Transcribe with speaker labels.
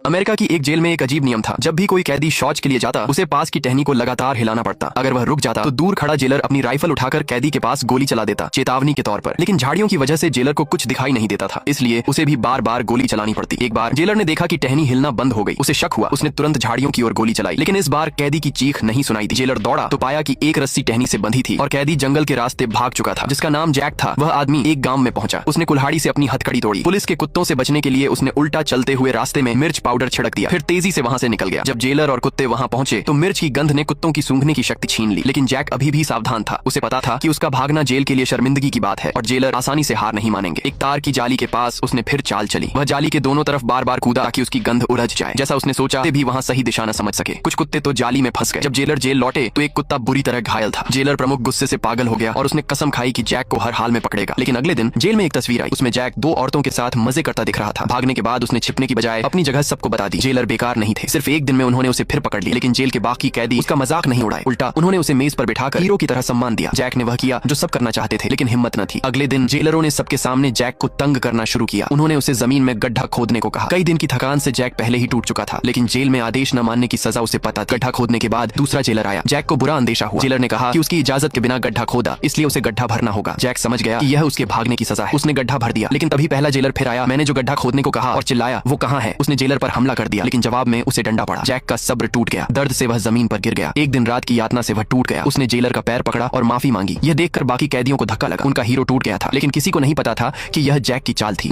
Speaker 1: America की एक jail में एक अजीब नियम था। जब भी कोई कैदी शौच के लिए जाता, उसे पास की टहनी को लगातार हिलाना पड़ता। अगर वह रुक जाता तो दूर खड़ा जेलर अपनी राइफल उठाकर कैदी के पास गोली चला देता, चेतावनी के तौर पर। लेकिन झाड़ियों की वजह से जेलर को कुछ दिखाई नहीं देता था, इसलिए उसे भी बार बार गोली चलानी पड़ती। एक बार जेलर ने देखा कि टहनी हिलना बंद हो गई। उसे शक हुआ, उसने तुरंत झाड़ियों की ओर गोली चलाई, लेकिन इस बार कैदी की चीख नहीं सुनाई दी। जेलर दौड़ा तो पाया कि एक रस्सी टहनी से बंधी थी और कैदी जंगल के रास्ते भाग चुका था, जिसका नाम जैक था। वह आदमी एक गांव में पहुंचा। उसने कुल्हाड़ी से अपनी हथकड़ी तोड़ी। पुलिस के कुत्तों से बचने के लिए उसने उल्टा चलते हुए रास्ते में मिर्च पाउडर छिड़क दिया, फिर तेजी से वहां से निकल गया। जब जेलर और कुत्ते वहां पहुंचे तो मिर्च की गंध ने कुत्तों की सूंघने की शक्ति छीन ली। लेकिन जैक अभी भी सावधान था। उसे पता था कि उसका भागना जेल के लिए शर्मिंदगी की बात है और जेलर आसानी से हार नहीं मानेंगे। एक तार की जाली के पास उसने फिर चाल चली। वह जाली के दोनों तरफ बार बार कूदा ताकि उसकी गंध उलझ जाए। जैसा उसने सोचा, भी वहां सही दिशा न समझ सके। कुछ कुत्ते तो जाली में फंस गए। जब जेलर जेल लौटे तो एक कुत्ता बुरी तरह घायल था। जेलर प्रमुख गुस्से से पागल हो गया और उसने कसम खाई कि जैक को हर हाल में पकड़ेगा। लेकिन अगले दिन जेल में एक तस्वीर आई। उसमें जैक दो औरतों के साथ मजे करता दिख रहा था। भागने के बाद उसने छिपने की बजाय अपनी जगह सबको बता दी। जेलर बेकार नहीं थे। सिर्फ एक दिन में उन्होंने उसे फिर पकड़ लिया। लेकिन जेल के बाकी कैदी उसका मजाक नहीं उड़ाए, उल्टा उन्होंने उसे मेज पर बिठाकर हीरो की तरह सम्मान दिया। जैक ने वह किया जो सब करना चाहते थे, लेकिन हिम्मत न थी। अगले दिन जेलरों ने सबके सामने जैक को तंग करना शुरू किया। उन्होंने उसे जमीन में गड्ढा खोदने को कहा। कई दिन की थकान से जैक पहले ही टूट चुका था, लेकिन जेल में आदेश न मानने की सजा उसे पता थी। गड्ढा खोदने के बाद दूसरा जेलर आया। जैक को बुरा अंदेशा हुआ। जेलर ने कहा कि उसकी इजाजत के बिना गड्ढा खोदा, इसलिए उसे गड्ढा भरना होगा। जैक समझ गया कि यह उसके भागने की सजा है। उसने गड्ढा भर दिया। लेकिन तभी पहला जेलर फिर आया। मैंने जो गड्ढा खोदने को कहा, और चिल्लाया, वो कहाँ है? उसने जेलर पर हमला कर दिया, लेकिन जवाब में उसे डंडा पड़ा। जैक का सब्र टूट गया। दर्द से वह जमीन पर गिर गया। एक दिन रात की यातना से वह टूट गया। उसने जेलर का पैर पकड़ा और माफी मांगी। यह देखकर बाकी कैदियों को धक्का लगा। उनका हीरो टूट गया था, लेकिन किसी को नहीं पता था कि यह जैक की चाल थी।